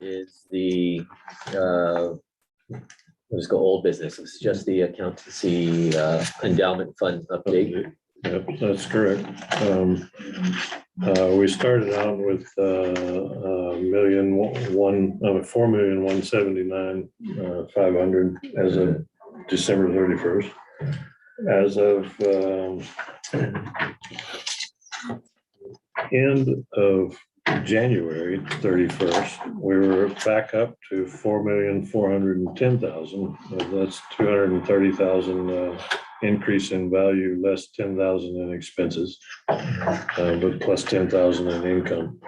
is the, let's go old business. It's just the accountancy endowment fund update. Yep, that's correct. We started out with $4,179,500 as of December 31st. As of end of January 31st, we were back up to $4,410,000. That's $230,000 increase in value, less $10,000 in expenses, but plus $10,000 in income.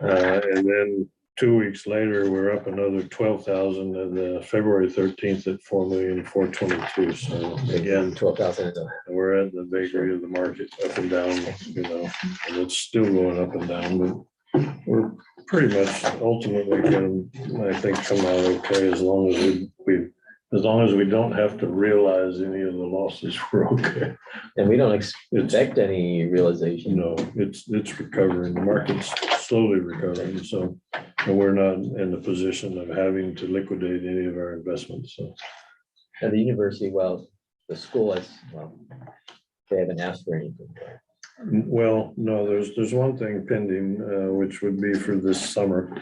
And then 2 weeks later, we're up another $12,000, and February 13th at $4,422,000. So again, 12,000. we're at the vagary of the market, up and down, and it's still going up and down, but we're pretty much ultimately going to, I think, come out okay as long as we don't have to realize any of the losses. We're okay. And we don't expect any realization. No, it's recovering. The market's slowly recovering, so and we're not in the position of having to liquidate any of our investments. So, And the university, well, the school has, they haven't asked for anything. well, no, there's one thing pending, which would be for this summer.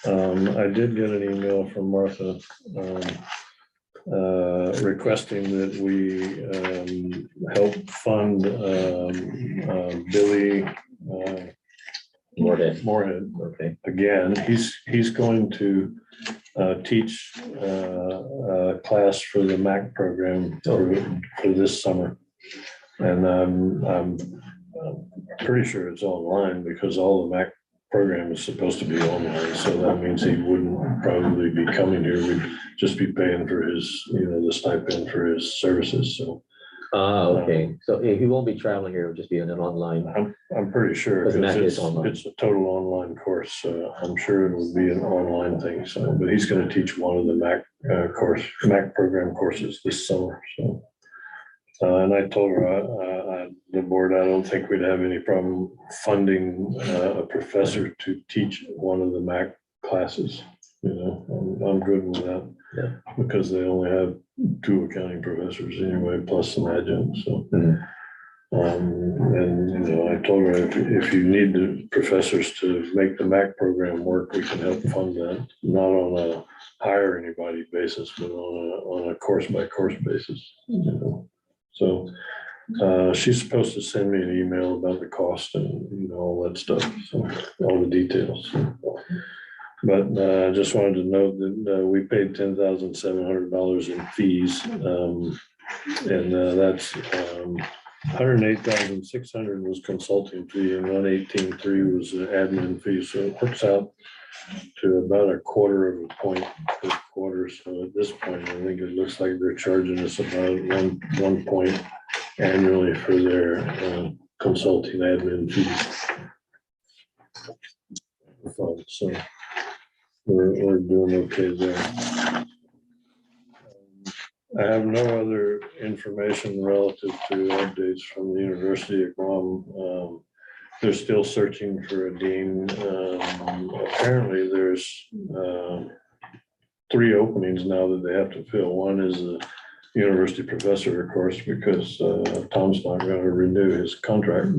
I did get an email from Martha requesting that we help fund Billy Moorhead. Okay. Again, he's going to teach a class for the MAC program for this summer. And I'm pretty sure it's online because all the MAC program is supposed to be online. So that means he wouldn't probably be coming here. We'd just be paying for his, the stipend for his services. So. Okay. So he won't be traveling here. It'll just be an online. I'm pretty sure Because it's a total online course. I'm sure it will be an online thing. So, but he's going to teach one of the MAC program courses this summer. So, and I told her the board, I don't think we'd have any problem funding a professor to teach one of the MAC classes. I'm good with that. Yeah. Because they only have 2 accounting professors anyway, plus an adjunct. So, and I told her if you need the professors to make the MAC program work, we can help fund that, not on a hire anybody basis, but on a course by course basis. So she's supposed to send me an email about the cost and all that stuff, so all the details. But I just wanted to note that we paid $10,700 in fees, and that's $108,600 was consulting fee and $118,300 was the admin fee. So it works out to about 1/4 point per quarter. So at this point, I think it looks like they're charging us about one point annually for their consulting admin fees. So we're doing okay there. I have no other information relative to updates from the University of Guam. They're still searching for a dean. Apparently there's 3 openings now that they have to fill. One is a university professor, of course, because Tom's not going to renew his contract.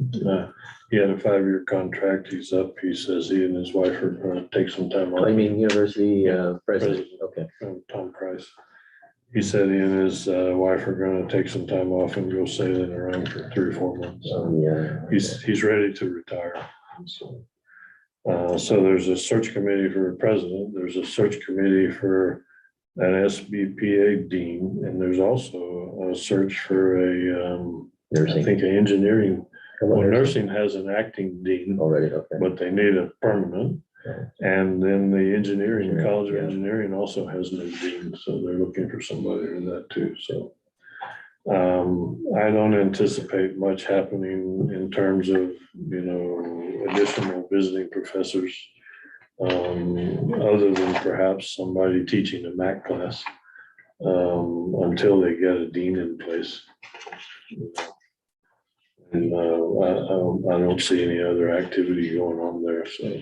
He had a 5-year contract. He's up. He says he and his wife are going to take some time off. I mean, university president. Okay. Tom Price. He said he and his wife are going to take some time off and go sailing around for 3 or 4 months. Yeah. He's ready to retire. So there's a search committee for a president. There's a search committee for an SBPA dean, and there's also a search for I think an engineering. Well, nursing has an acting dean already, okay, but they need a permanent. And then the engineering, College of Engineering also has no dean, so they're looking for somebody for that too. So I don't anticipate much happening in terms of, additional visiting professors, other than perhaps somebody teaching a MAC class, until they get a dean in place. And I don't see any other activity going on there. So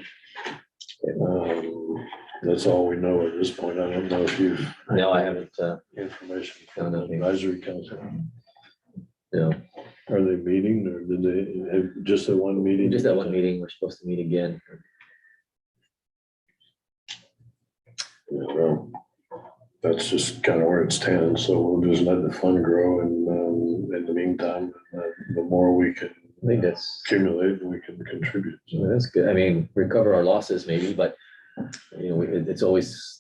That's all we know at this point. I don't know if you've. No, I haven't, Information from No, the nothing. advisory council. no, Are they meeting or did they have just that one meeting? just that one meeting, we're supposed to meet again. Yeah, well, that's just kind of where it stands. So we'll just let the fund grow and in the meantime, the more we can I think that's, accumulate, we can contribute. I mean, that's good. I mean, recover our losses maybe, but you know, it's always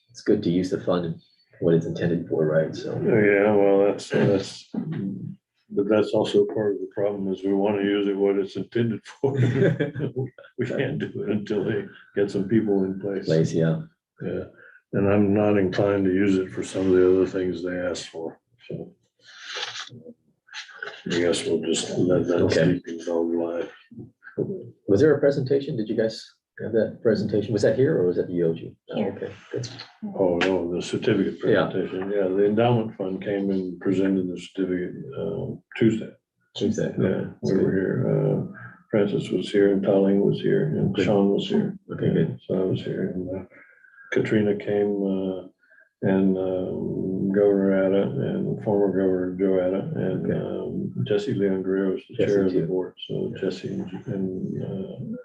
it's good to use the fund and what it's intended for, right? So, Yeah, well, but that's also part of the problem is we want to use it what it's intended for. We can't do it until they get some people in place. yeah. Yeah, and I'm not inclined to use it for some of the other things they asked for, so. I guess we'll just let that Okay. sleeping dog lie. Was there a presentation? Did you guys have that presentation? Was that here or was that the EOG? Oh, Here. okay, good. Oh, no, the certificate Yeah. presentation, yeah, the endowment fund came and presented the certificate, Tuesday. Tuesday. Yeah, we were here, Francis was here and Colleen was here and Good. Sean was here. Okay, good. So I was here and Katrina came, and Governor Atta and former Governor Joe Atta and Jesse Leon Guerrero is the Jesse chair of the too. board. So Jesse and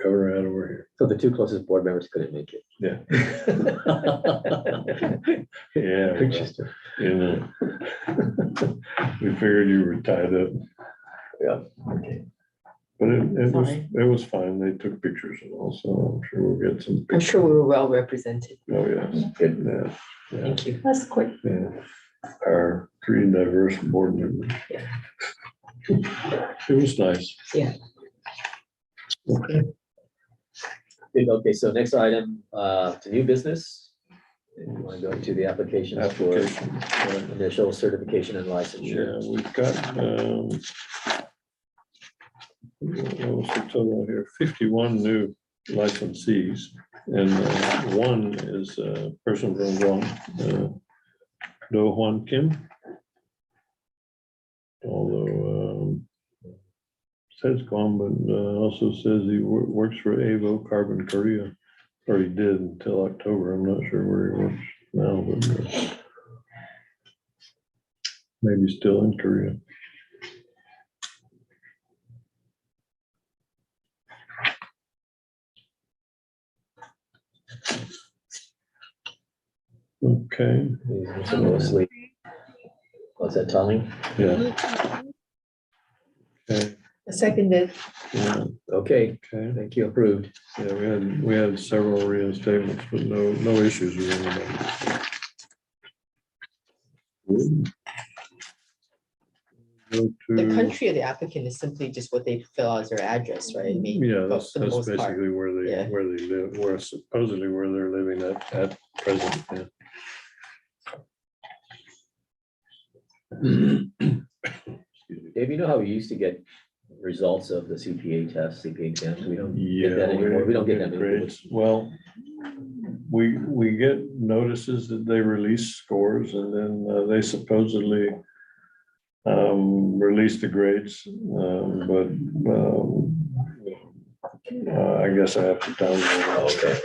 Governor Atta were here. So the two closest board members couldn't make it. Yeah. Yeah, well, Interesting. you know, we figured you were tied up, Yeah, okay. but it Fine. was fine. They took pictures and all, so I'm sure we'll get some. I'm pictures. sure we were well represented. Oh, yes. Good. Yeah, yeah, Thank you. That's quick. yeah. Our three diverse board members. It was nice. Yeah. Okay. Good, okay, so next item, to new business. If you want to go to the applications for Application. initial certification and licensure. Yeah, we've got, what was the total here? 51 new licensees. And one is a person from Guam, Do Hwan Kim. Although, says Guam, but also says he works for Avo Carbon Korea, or he did until October. I'm not sure where he works now, but maybe still in Korea. Okay, So mostly, what's that, Tommy? yeah. Okay, Seconded. yeah, Okay, okay. thank you, approved. Yeah, we had several reinstatements, but no issues with anybody. Go The to- country of the applicant is simply just what they fill out as their address, right? I mean, Yeah, but that's for the most part. basically where Yeah. they live, where supposedly where they're living at present. Yeah. Excuse me. Dave, you know how we used to get results of the CPA test, CPA exams? We don't get Yeah, that anymore. We don't get that anymore. grades. Well, we get notices that they release scores and then they supposedly release the grades, but I guess I have to download it. Okay.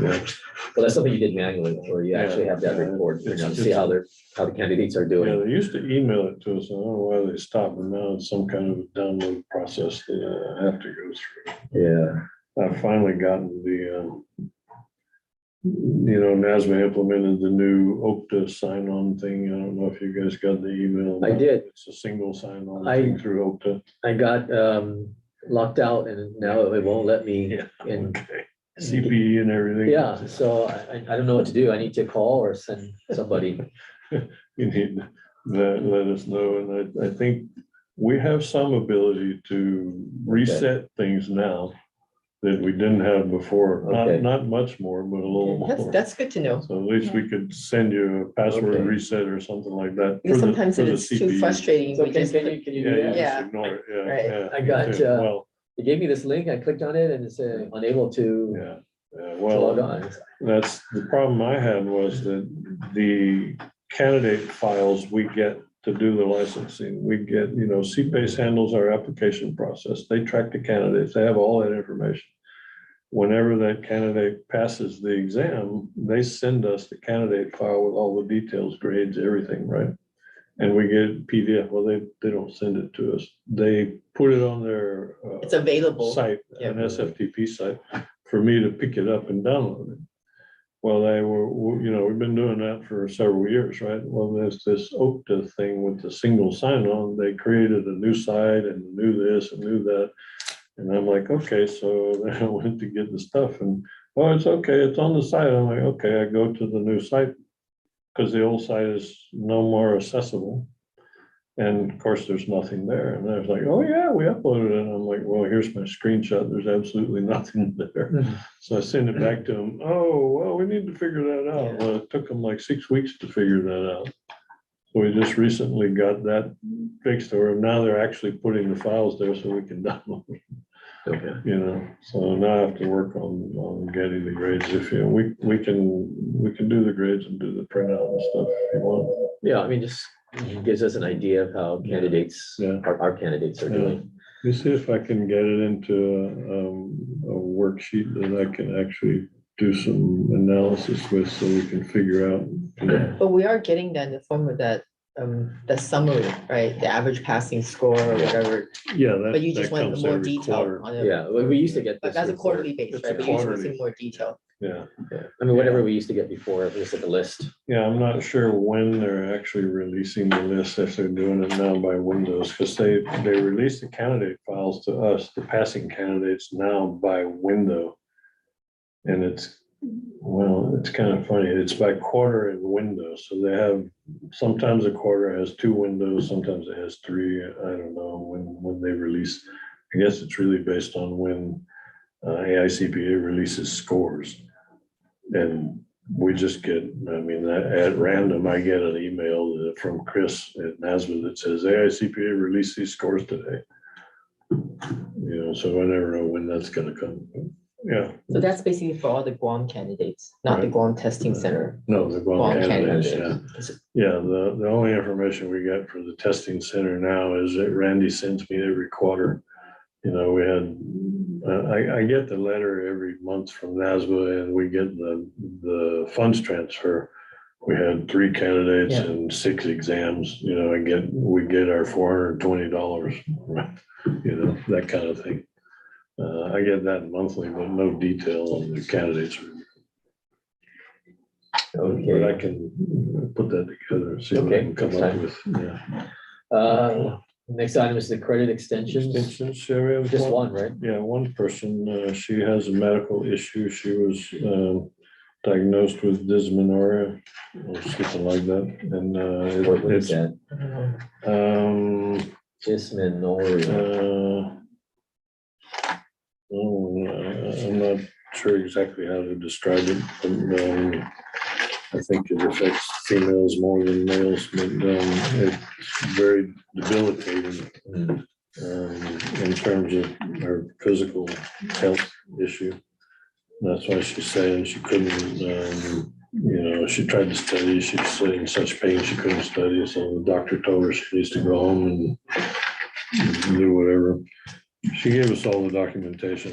Yeah. Well, that's something you did manually, or you actually have that Yeah, report, you know, to it's- see how the candidates are Yeah, doing. they used to email it to us. I don't know why they stopped, but now it's some kind of a download process that I have to go through. Yeah, I've finally gotten NASMA implemented the new OPTA sign-on thing. I don't know if you guys got the email. I did. It's a single sign-on I- thing through OPTA. I got locked out and now it won't let me in. Okay. CPE and everything. Yeah, so I don't know what to do. I need to call or send somebody. You need to let us know. And I think we have some ability to reset things now that we didn't have before. Okay. Not much more, but a little more. That's good to know. So at least we could send you a password Okay. reset or something like that. Because for the- sometimes for if the it's too CPE. frustrating, So we just can put- you Yeah, do you that? Yeah. just ignore it. Yeah. Right. Yeah, I me got, too. Well, They gave me this link. I clicked on it and it said unable to yeah, log well, on. that's the problem I had was that the candidate files we get to do the licensing, we get, CPACE handles our application process. They track the candidates. They have all that information. whenever that candidate passes the exam, they send us the candidate file with all the details, grades, everything, right? And we get PDF. Well, they don't send it to us. They put it on their It's available. site, Yeah. an SFTP site, for me to pick it up and download it. Well, we've been doing that for several years, right? Well, there's this OPTA thing with the single sign-on. They created a new site and knew this and knew that. And I'm like, okay, so then I went to get the stuff and, oh, it's okay, it's on the site. I'm like, okay, I go to the new site because the old site is no more accessible. And of course, there's nothing there. And I was like, oh yeah, we uploaded it. And I'm like, well, here's my screenshot. There's absolutely nothing there. So I send it back to them. Oh, well, we need to figure that out. Yeah. Well, it took them like 6 weeks to figure that out. So we just recently got that fixed, or now they're actually putting the files there so we can download them. Okay. So now I have to work on getting the grades. If we can do the grades and do the printout and stuff if you want. Yeah, I mean, just gives us an idea of how candidates, Yeah. our candidates are Yeah. doing. Let me see if I can get it into a worksheet that I can actually do some analysis with so we can figure out. But we are getting that in the form of that, the summary, right? The average passing score or whatever, Yeah. but you just that want comes more every detail quarter. on it. Yeah, we used to get But this. that's a report. quarterly basis, It's a right? But usually quarterly. it's in more detail. Yeah. Yeah. I mean, whatever we used to get before, it was just like a list. Yeah, I'm not sure when they're actually releasing the list, if they're doing it now by Windows, because they release the candidate files to us, the passing candidates now by window. And it's kind of funny. It's by quarter and window. So they have, sometimes a quarter has 2 windows, sometimes it has 3. I don't know when they release. I guess it's really based on when AICPA releases scores. And we just get, I mean, at random, I get an email from Chris at NASBA that says AICPA released these scores today. So I never know when that's gonna come. Yeah. So that's basically for all the Guam candidates, not the Right. Guam testing center. No, the Guam candidates, yeah. candidates. Yeah, the only information we get for the testing center now is that Randy sends me every quarter. We had, I get the letter every month from NASBA and we get the funds transfer. We had 3 candidates Yeah. and 6 exams, we get our $420, that kind of thing. I get that monthly, but no detail on the candidates. But I Okay. can put that together, see what I can come up with. Yeah. Next item is the credit extensions. Extensions, yeah, we have Just one, right? Yeah, one person, she has a medical issue. She was diagnosed with dysmenorrhea or something like that. And What is that? um, Dysmenorrhea. I'm not sure exactly how to describe it, but I think it affects females more than males, but it's very debilitating in terms of her physical health issue. That's why she's saying she couldn't, she tried to study, she's in such pain she couldn't study, so the doctor told her she needs to go home and do whatever. She gave us all the documentation,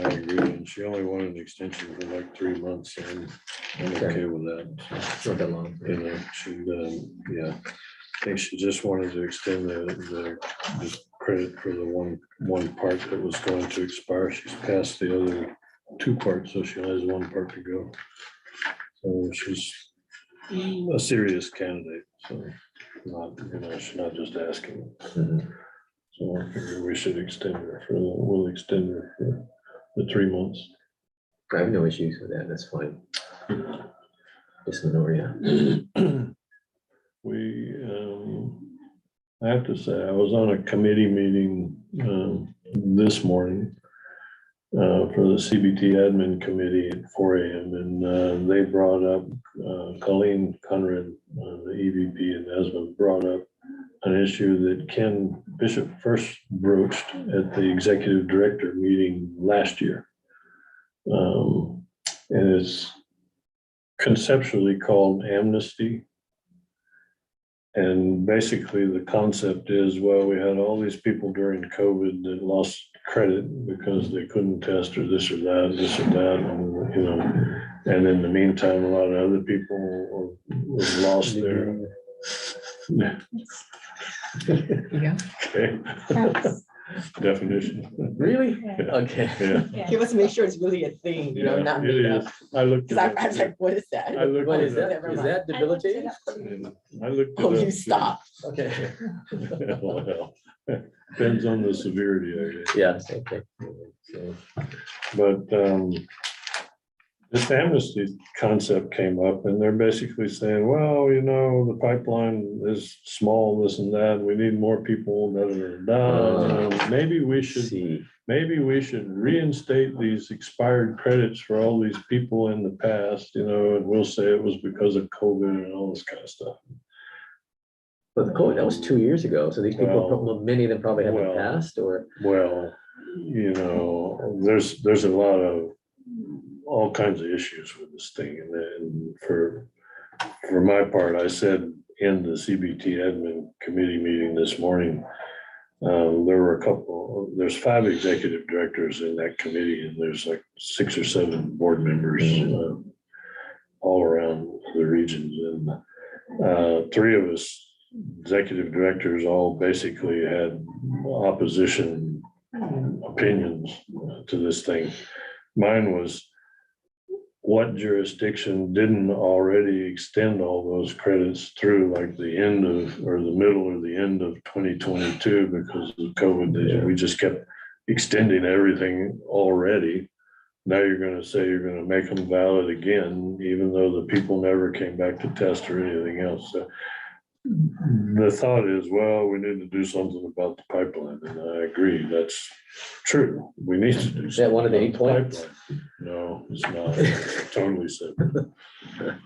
I agree, and she only wanted an extension for like 3 months, and I'm okay with that. It's not that long. I think she just wanted to extend the credit for the one part that was going to expire. She's passed the other 2 parts, so she has 1 part to go. So she's a serious candidate, so she's not just asking. So I figure we should extend her we'll extend her for the 3 months. I have no issues with that. That's fine. Dysmenorrhea. I have to say, I was on a committee meeting this morning for the CBT admin committee at 4 a.m. and they brought up, Colleen Conrad, the EVP and ESMA brought up an issue that Ken Bishop first broached at the executive director meeting last year. And it's conceptually called amnesty. And basically the concept is, well, we had all these people during COVID that lost credit because they couldn't test or this or that, and, you know, and in the meantime, a lot of other people lost their. Yeah. Okay. Definition. Really? Yeah. Okay. Yeah. Give us, make sure it's really a thing, you know, Yeah, not it made is. up. I looked. Cause it I up, was like, what is that? I looked What it is up. that? Never Is mind. that debilitating? I looked. it Oh, up, you too. stop. Okay. Well, depends on the severity, I guess. Yes, okay. So, But this amnesty concept came up and they're basically saying, well, you know, the pipeline is small, this and that. We need more people. Maybe we should see, reinstate these expired credits for all these people in the past, you know, and we'll say it was because of COVID and all this kind of stuff. but the COVID, that was 2 years ago. So these people, Well, many of them probably haven't well, passed or. Well, you know, there's a lot of all kinds of issues with this thing. And then for my part, I said in the CBT admin committee meeting this morning, there were there's 5 executive directors in that committee, and there's like 6 or 7 board members all around the regions. And 3 of us executive directors all basically had opposition opinions to this thing. Mine was, what jurisdiction didn't already extend all those credits through like the end of, or the middle or the end of 2022 because of COVID? We just kept extending everything already. Now you're going to say you're going to make them valid again, even though the people never came back to test or anything else. So the thought is, well, we need to do something about the pipeline, and I agree, that's true. We need to do. Is that one of the 8 something about points? the pipeline. No, it's not. Totally separate.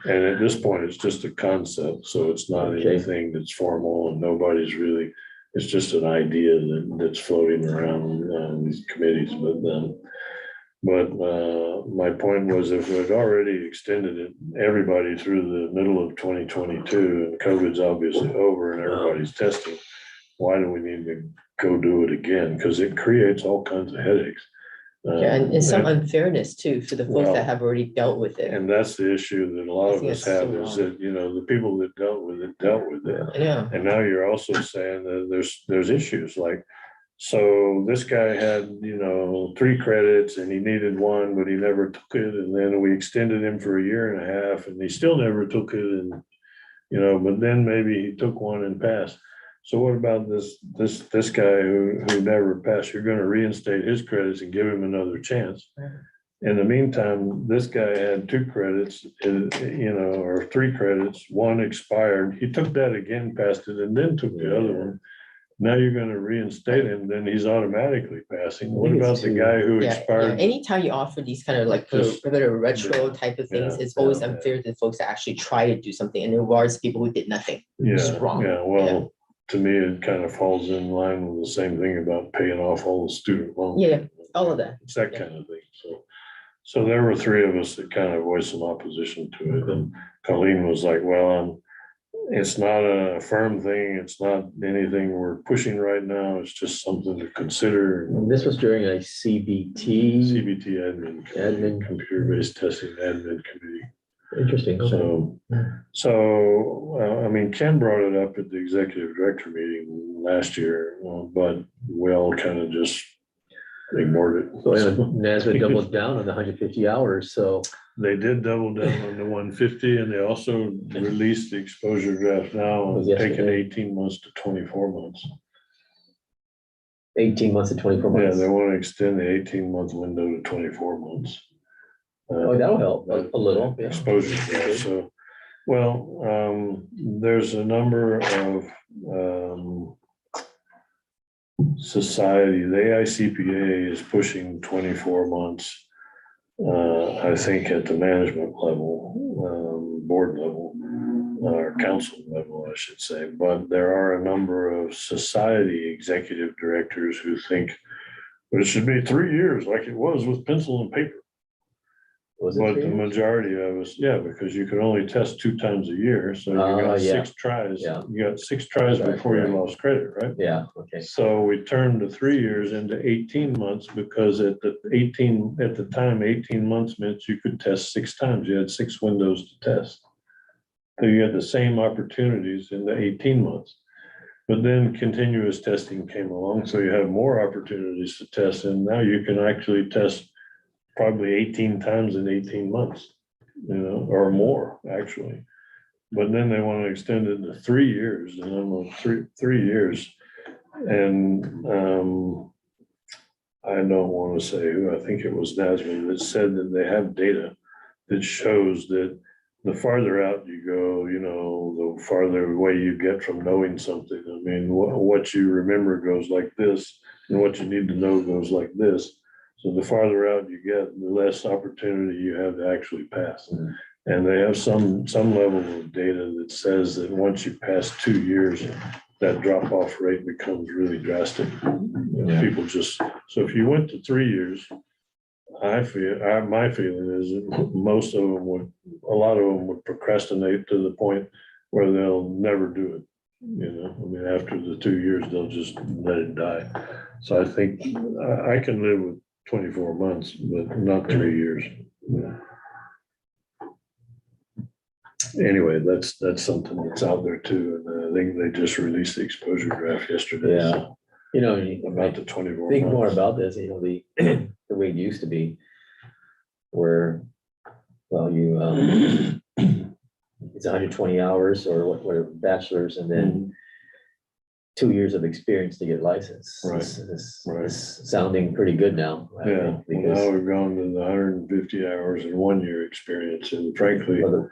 And at this point, it's just a concept, so it's not Okay. anything that's formal, and nobody's really. It's just an idea that's floating around these committees, but my point was, if we'd already extended it, everybody through the middle of 2022, and COVID's obviously over and everybody's testing, why do we need to go do it again? Because it creates all kinds of headaches. Yeah, and some And unfairness too, for the folks Well, that have already dealt with it. that's the issue that a lot I of think us that's have, so is wrong. that, you know, the people that dealt with it. Yeah, And now you're also saying that there's issues like, so this guy had, you know, 3 credits and he needed 1, but he never took it. And then we extended him for a year and a half and he still never took it. And, you know, but then maybe he took 1 and passed. So what about this guy who never passed? You're going to reinstate his credits and give him another chance. In the meantime, this guy had 2 credits, you know, or 3 credits, 1 expired. He took that again, passed it, and then took the other one. Now you're going to reinstate him, then he's automatically passing. What think it's about the 2. guy who yeah. expired? Anytime you offer these kind of like Just- a bit of retro type of things, Yeah, it's always yeah. unfair to the folks that actually try to do something and it rewards people who did nothing. It's Yeah, wrong. yeah, well, to me, it kind of falls in line with the same thing about paying off all the student loans. Yeah, all of that. It's that Yeah. kind of thing. So there were 3 of us that kind of voiced some opposition to it. And Colleen was like, well, it's not a firm thing. It's not anything we're pushing right now. It's just something to consider. And this was during a CBT. CBT admin, computer-based testing admin committee. Interesting. Okay. So I mean, Ken brought it up at the executive director meeting last year, but we all kind of just ignored it. So NASDAQ doubled down on the 150 hours. So They did double down on the 150, and they also released the exposure draft now, Was and taking yesterday. 18 months to 24 months. 18 months to 24 Yeah, months. they want to extend the 18-month window to 24 months. Oh, that'll help a little. Yeah. Exposure draft. So, well, there's a number of society. The AICPA is pushing 24 months. I think at the management level, board level, or council level, I should say. But there are a number of society executive directors who think it should be 3 years like it was with pencil and paper. Was it But 3 the years? majority of us, yeah, because you can only test 2 times a year, so you Oh, got yeah. 6 tries. Yeah. You got 6 tries Right, before you right. lost credit, right? Yeah, okay. So we turned the 3 years into 18 months because at the time, 18 months meant you could test 6 times. You had 6 windows to test. So you had the same opportunities in the 18 months. But then continuous testing came along, so you have more opportunities to test, and now you can actually test probably 18 times in 18 months, or more, actually. But then they want to extend it to 3 years, and I'm on 3 years. And I don't want to say who, I think it was NASME that said that they have data that shows that the farther out you go, the farther away you get from knowing something. I mean, what you remember goes like this, and what you need to know goes like this. So the farther out you get, the less opportunity you have to actually pass. Mhm. And they have some level of data that says that once you pass 2 years, that drop off rate becomes really drastic. Yeah. People just, so if you went to 3 years, my feeling is that most of them a lot of them would procrastinate to the point where they'll never do it. I mean, after the 2 years, they'll just let it die. So I think I can live with 24 months, but not 3 years. Anyway, that's something that's out there too. And I think they just released the exposure graph yesterday. Yeah. So about the 24 Think more months. about this, the the way it used to be, where, well, you it's 120 hours or whatever, bachelor's, and then 2 years of experience to get licensed. Right, right. It's sounding pretty good now. I Yeah, think, well, because now we've gone to the 150 hours and 1 year experience, and frankly, well,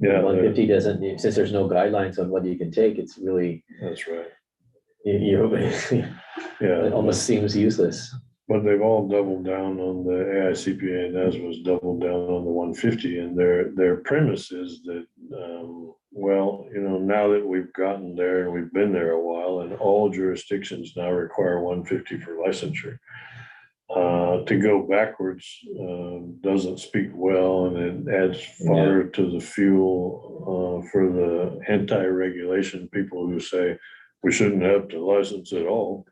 yeah, 150 doesn't, since there's no guidelines on what you can take, it's really, that's right. it Yeah, almost seems useless. but they've all doubled down on the AICPA, and NASMA's doubled down on the 150, and their premise is that, well, now that we've gotten there and we've been there a while, and all jurisdictions now require 150 for licensure. To go backwards doesn't speak well, and it adds fodder to the fuel for the anti-regulation people who say we shouldn't have to license at all,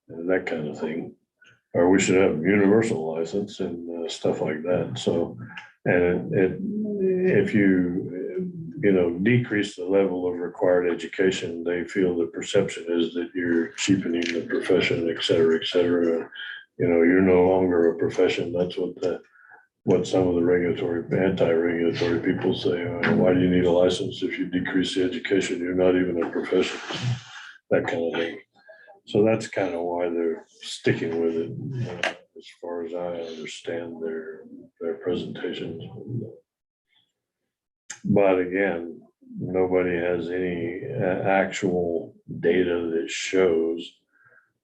and that kind of thing, or we should have a universal license and stuff like that. So, and if you decrease the level of required education, they feel the perception is that you're cheapening the profession, et cetera, et cetera. You're no longer a profession. That's what some of the anti-regulatory people say. Why do you need a license if you decrease the education? You're not even a profession. That kind of thing. So that's kind of why they're sticking with it, as far as I understand their presentations. But again, nobody has any actual data that shows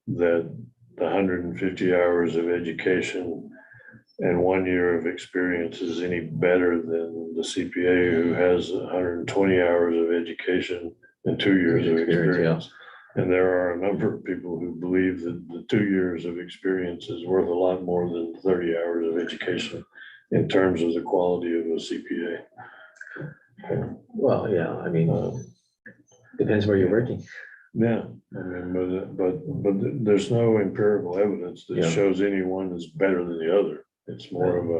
that the 150 hours of education and 1 year of experience is any better than the CPA who has 120 hours of education and 2 years of experience. And there are a number of people who believe that the 2 years of experience is worth a lot more than 30 hours of education in terms of the quality of a CPA. Well, yeah, I mean, depends where you're working. Yeah, I mean, but there's no empirical evidence that shows anyone is better than the other. It's more of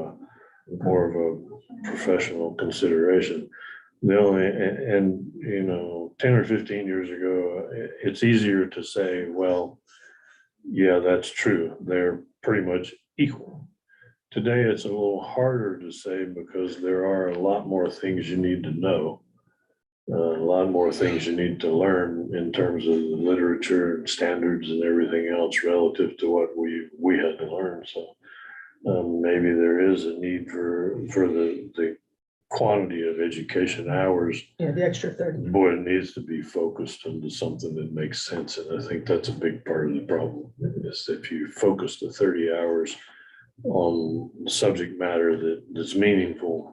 a professional consideration. The only, and 10 or 15 years ago, it's easier to say, well, yeah, that's true. They're pretty much equal. Today, it's a little harder to say because there are a lot more things you need to know. A lot more things you need to learn in terms of the literature and standards and everything else relative to what we had to learn. So maybe there is a need for the quantity of education hours. Yeah, the extra 30. Boy, it needs to be focused into something that makes sense. And I think that's a big part of the problem is if you focus the 30 hours on subject matter that's meaningful,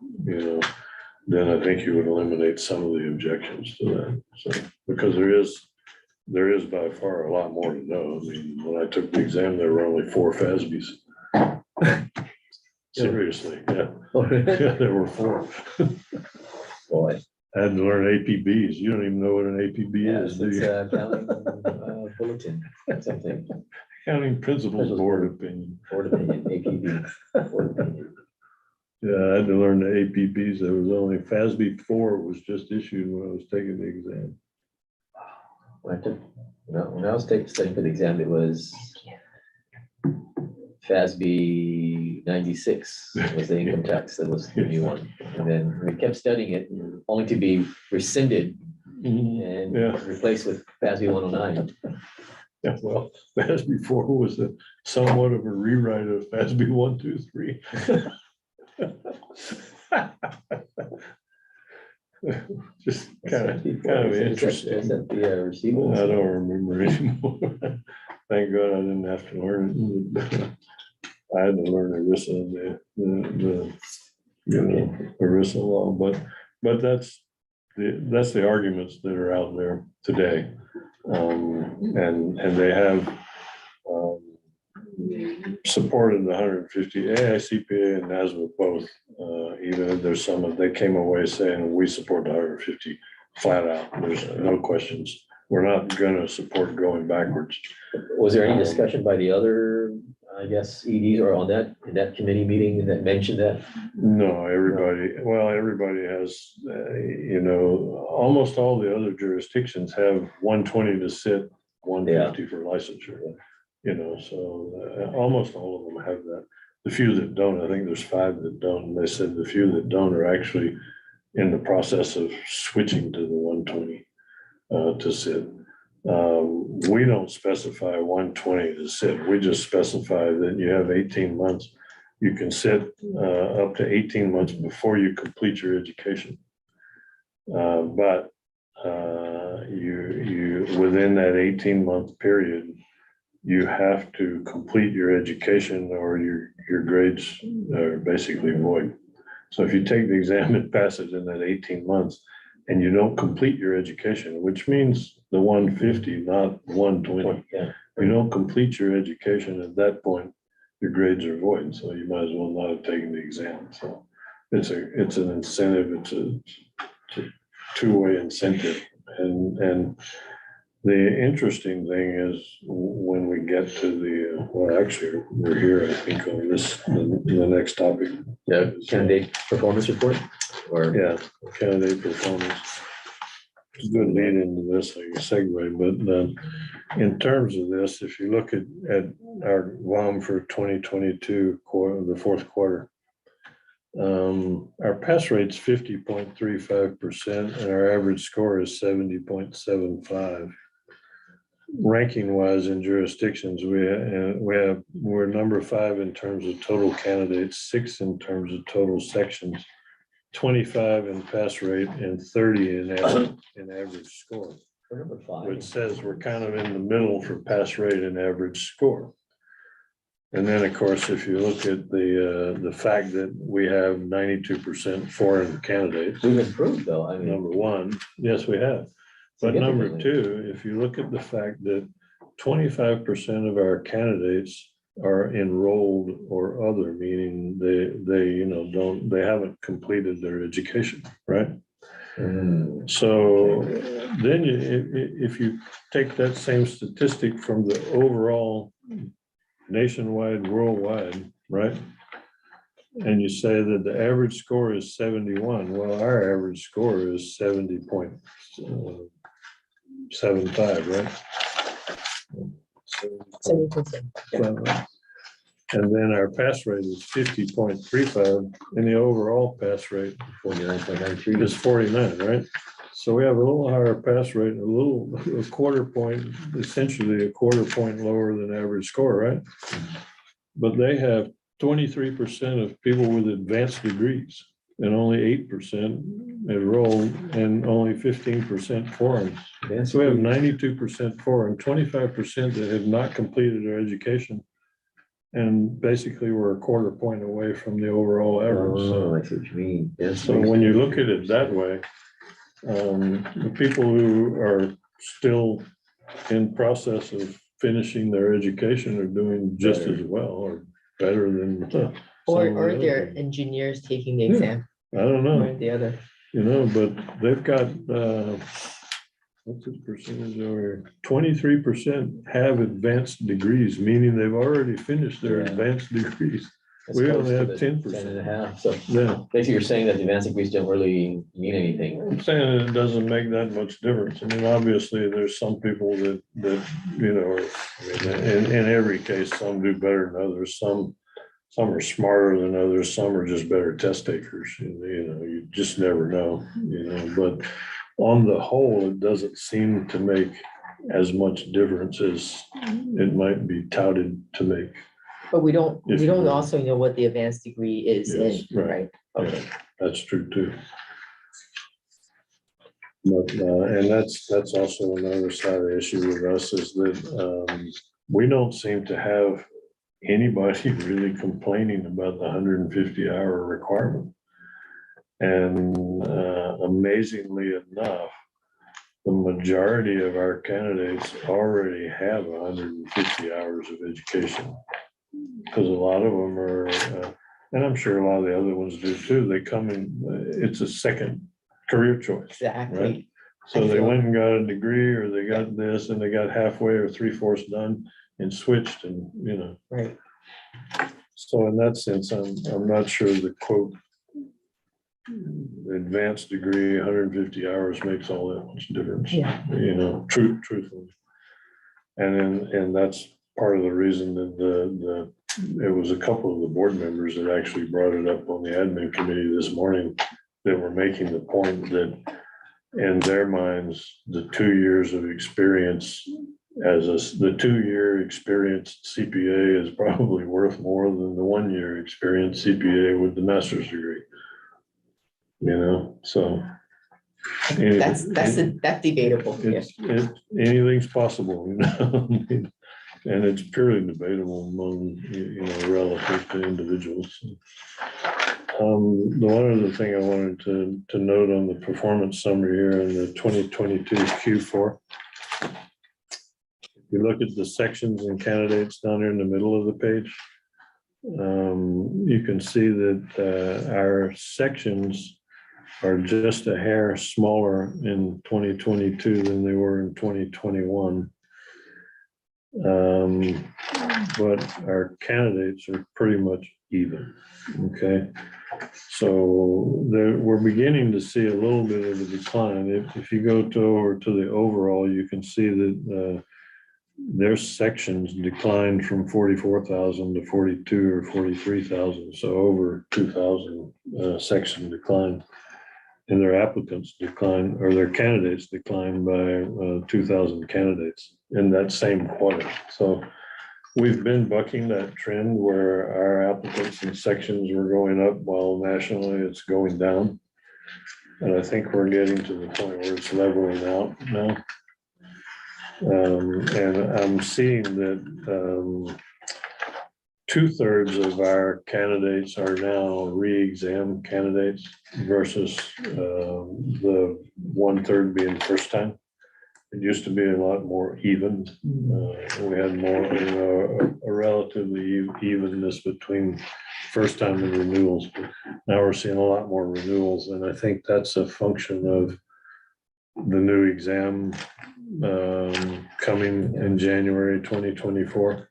then I think you would eliminate some of the objections to that. So, because there is by far a lot more to know. I mean, when I took the exam, there were only 4 FASBs. Seriously, yeah. Oh, really? Yeah, there were 4. Boy, I had to learn APBs. You don't even know what an APB yes, is, do it's you? a accounting bulletin, something, Accounting Principles Principles Board Board. opinion. board opinion, APB. Board opinion. Yeah, I had to learn the APBs. There was only FASB 4 was just issued when I was taking the exam. When I took, when I was studying for the exam, it was FASB 96 was the income tax, that was the new one. And then we kept studying it, only to be rescinded and Yeah, replaced with FASB 109. yeah, well, FASB 4 was somewhat of a rewrite of FASB 1, 2, 3. Just kind of interesting. Is that the receivables? I don't remember anymore. Thank God I didn't have to learn it. I had to learn ERISA, ERISA law, but that's the arguments that are out there today. And they have supported the 150, AICPA and NASDAQ both, even if there's some, they came away saying we support the 150 flat out. There's no questions. We're not gonna support going backwards. Was there any discussion by the other, I guess, EDs or on that, in that committee meeting that mentioned that? No, everybody has, almost all the other jurisdictions have 120 to sit, 150 for licensure. So almost all of them have that. The few that don't, I think there's 5 that don't, and they said the few that don't are actually in the process of switching to the 120 to sit. We don't specify 120 to sit. We just specify that you have 18 months. You can sit up to 18 months before you complete your education. But you within that 18-month period, you have to complete your education or your grades are basically void. So if you take the exam and pass it in that 18 months and you don't complete your education, which means the 150, not 120, Yeah. you don't complete your education at that point, your grades are void. So you might as well not have taken the exam. So it's an incentive. It's a two-way incentive. And the interesting thing is when we get to the, well, actually, we're here, I think, on the next topic. Yeah, candidate performance report, or? Yeah, candidate performance. It's a good lead into this, like a segue, but in terms of this, if you look at our Guam for 2022 the fourth quarter, our pass rate's 50.35% and our average score is 70.75. Ranking wise in jurisdictions, we're number 5 in terms of total candidates, 6 in terms of total sections, 25 in pass rate, and 30 in average score. We're number 5. Which says we're kind of in the middle for pass rate and average score. And then, of course, if you look at the fact that we have 92% foreign candidates. We've improved though, I mean. Number 1, yes, we have. But number 2, if you look at the fact that 25% of our candidates are enrolled or other, meaning they haven't completed their education, right? So then if you take that same statistic from the overall nationwide, worldwide, right? And you say that the average score is 71. Well, our average score is 70.75, right? 70%. And then our pass rate is 50.35, and the overall pass rate 49.93. is 49, right? So we have a little higher pass rate, a quarter point, essentially a quarter point lower than average score, right? But they have 23% of people with advanced degrees and only 8% enrolled and only 15% foreign. So we have 92% foreign, 25% that have not completed their education. And basically we're a quarter point away from the overall average. Oh, I see what you mean. Yes. So when you look at it that way, the people who are still in process of finishing their education are doing just as well or better than Or some of the they're other ones. engineers taking the Yeah. exam, I don't one or know, the other. but they've got, what's the percentage over here? 23% have advanced degrees, meaning they've already finished their Yeah. advanced degrees. As We opposed only to have the 10%. 10.5. So Yeah, basically you're saying that the advanced degrees don't really mean anything. I'm saying it doesn't make that much difference. I mean, obviously, there's some people that, in every case, some do better than others. Some are smarter than others. Some are just better test takers. You just never know, but on the whole, it doesn't seem to make as much difference as it might be touted to make. But we don't If you will. also know what the advanced degree is in, Yes, right. right? Okay. Yeah, that's true too. But, and that's also another side of the issue with us is that we don't seem to have anybody really complaining about the 150-hour requirement. And amazingly enough, the majority of our candidates already have 150 hours of education. Because a lot of them are, and I'm sure a lot of the other ones do too, they come in, it's a second career choice. Exactly. Right. So they went and got a degree or they got this and they got halfway or 3/4 done and switched and, Right. So in that sense, I'm not sure the quote advanced degree, 150 hours makes all that much difference. Yeah. Truthfully. And that's part of the reason that it was a couple of the board members that actually brought it up on the admin committee this morning that were making the point that in their minds, the 2 years of experience the 2-year experience CPA is probably worth more than the 1-year experience CPA with the master's degree. So. That's debatable. Yeah. Anything's possible, and it's purely debatable among, relative to individuals. The one other thing I wanted to note on the performance summary here in the 2022 Q4. If you look at the sections and candidates down here in the middle of the page, you can see that our sections are just a hair smaller in 2022 than they were in 2021. But our candidates are pretty much even, okay? So we're beginning to see a little bit of a decline. If you go over to the overall, you can see that their sections declined from 44,000 to 42 or 43,000. So over 2,000 section decline. And their applicants declined, or their candidates declined by 2,000 candidates in that same quarter. So we've been bucking that trend where our applicants and sections were going up while nationally it's going down. And I think we're getting to the point where it's leveling out now. And I'm seeing that 2/3 of our candidates are now re-exam candidates versus the 1/3 being first time. It used to be a lot more even. We had more, a relatively evenness between first time and renewals. Now we're seeing a lot more renewals, and I think that's a function of the new exam coming in January 2024.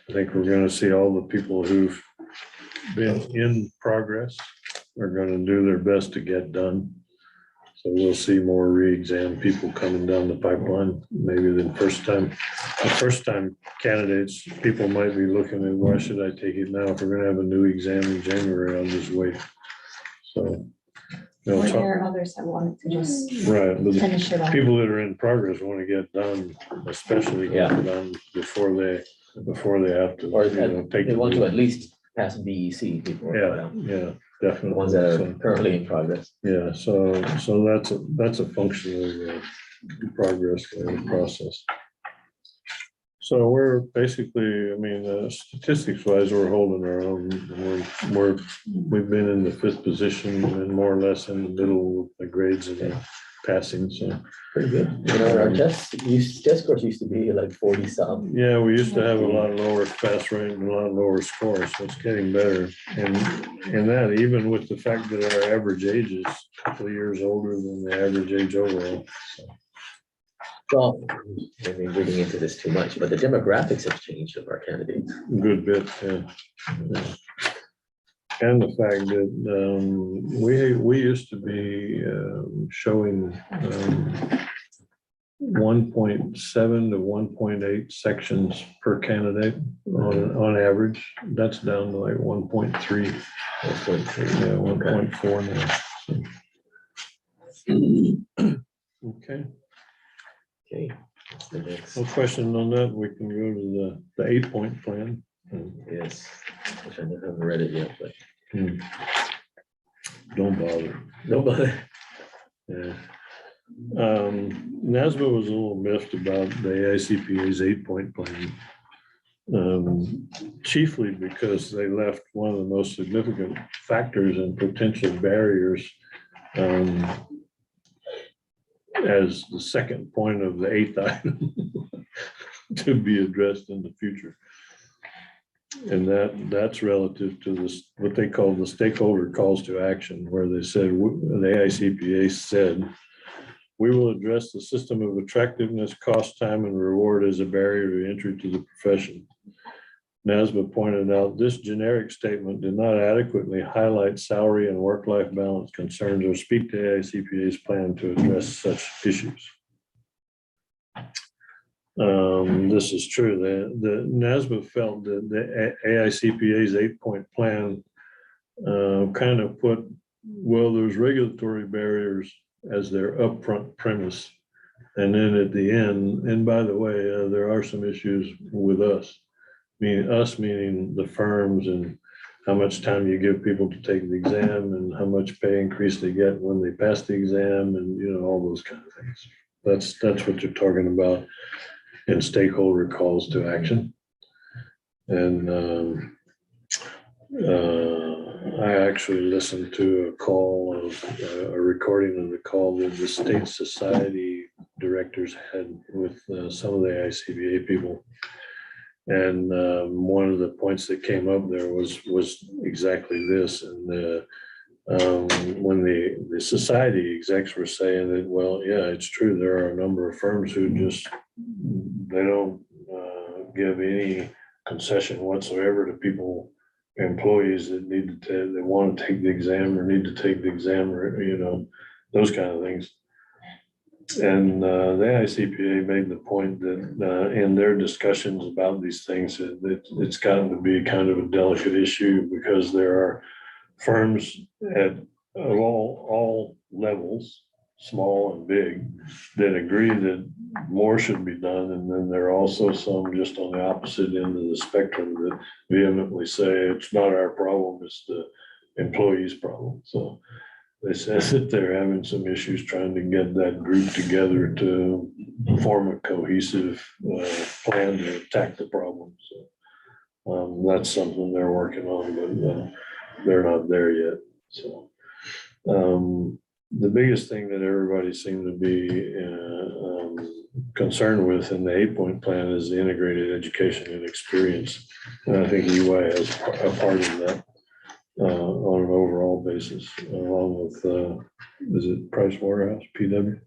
I think we're going to see all the people who've been in progress are going to do their best to get done. So we'll see more re-exam people coming down the pipeline, maybe than first time. The first time candidates, people might be looking at, why should I take it now? If we're going to have a new exam in January, I'll just wait. So. Or there are others that want to just Right, but finish it up. people that are in progress want to get done, especially get done before they have to. Or take they the want to lead. at least pass BEC before. Yeah, definitely. The ones that So, are currently in progress. yeah, so that's a function of the progress in the process. So we're basically, statistics wise, we're holding our own. We've been in the 5th position and more or less in the middle of the grades in the passing, so. Pretty good. You know, our test scores used to be like 40 some. Yeah, we used to have a lot lower pass rate and a lot lower scores, so it's getting better. And that even with the fact that our average age is a couple of years older than the average age overall. Well, I mean, reading into this too much, but the demographics have changed of our candidates. Good bit, yeah. And the fact that we used to be showing 1.7 to 1.8 sections per candidate on average. That's down to like 1.3. 1.3. Yeah, 1.4 now. Okay, Okay. What's the next? no question on that. We can go to the 8-point plan. Yes, which I haven't read it yet, but Don't bother. nobody. Yeah. NASBA was a little miffed about the AICPA's 8-point plan. Chiefly because they left one of the most significant factors and potential barriers as the second point of the 8th item to be addressed in the future. And that's relative to this, what they call the stakeholder calls to action, where they said, the AICPA said, we will address the system of attractiveness, cost, time, and reward as a barrier to entry to the profession. NASBA pointed out this generic statement did not adequately highlight salary and work-life balance concerns or speak to AICPA's plan to address such issues. This is true. The NASBA felt that the AICPA's 8-point plan kind of put, well, there's regulatory barriers as their upfront premise. And then at the end, and by the way, there are some issues with us, meaning the firms and how much time you give people to take the exam and how much pay increase they get when they pass the exam and, you know, all those kind of things. That's what you're talking about in stakeholder calls to action. And I actually listened to a recording of the call that the state society directors had with some of the ICBA people. And one of the points that came up there was exactly this. And when the society execs were saying that, well, yeah, it's true. There are a number of firms who just, they don't give any concession whatsoever to people, employees that need to, they want to take the exam or need to take the exam or, you know, those kind of things. And the ICPA made the point that in their discussions about these things, that it's gotten to be kind of a delicate issue because there are firms of all levels, small and big, that agree that more should be done. And then there are also some just on the opposite end of the spectrum that vehemently say it's not our problem, it's the employee's problem. So they said that they're having some issues trying to get that group together to form a cohesive plan to attack the problem. So that's something they're working on, but they're not there yet. So the biggest thing that everybody seemed to be concerned with in the 8-point plan is the integrated education and experience. And I think EY has a part of that on an overall basis, along with, is it Price Waterhouse, PW?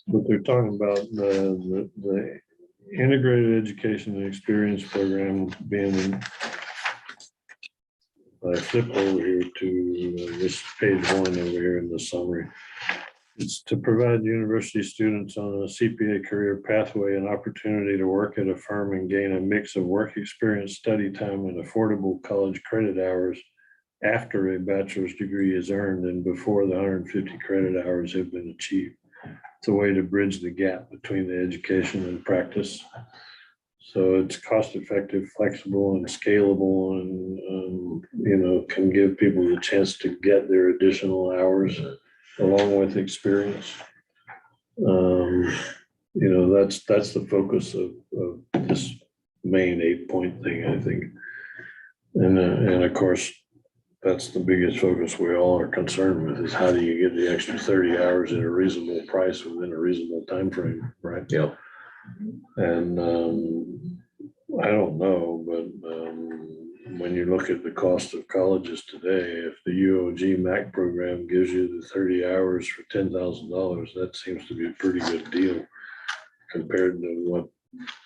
But they're talking about the integrated education and experience program being, I flip over here to this page 1 over here in the summary. It's to provide university students on a CPA career pathway an opportunity to work at a firm and gain a mix of work experience, study time, and affordable college credit hours after a bachelor's degree is earned and before the 150 credit hours have been achieved. It's a way to bridge the gap between the education and practice. So it's cost effective, flexible, and scalable, and you know, can give people the chance to get their additional hours along with experience. You know, that's the focus of this main 8-point thing, I think. And of course, that's the biggest focus we all are concerned with, is how do you get the extra 30 hours at a reasonable price within a reasonable time frame, right? Yep. And I don't know, but when you look at the cost of colleges today, if the UOG MAC program gives you the 30 hours for $10,000, that seems to be a pretty good deal compared to what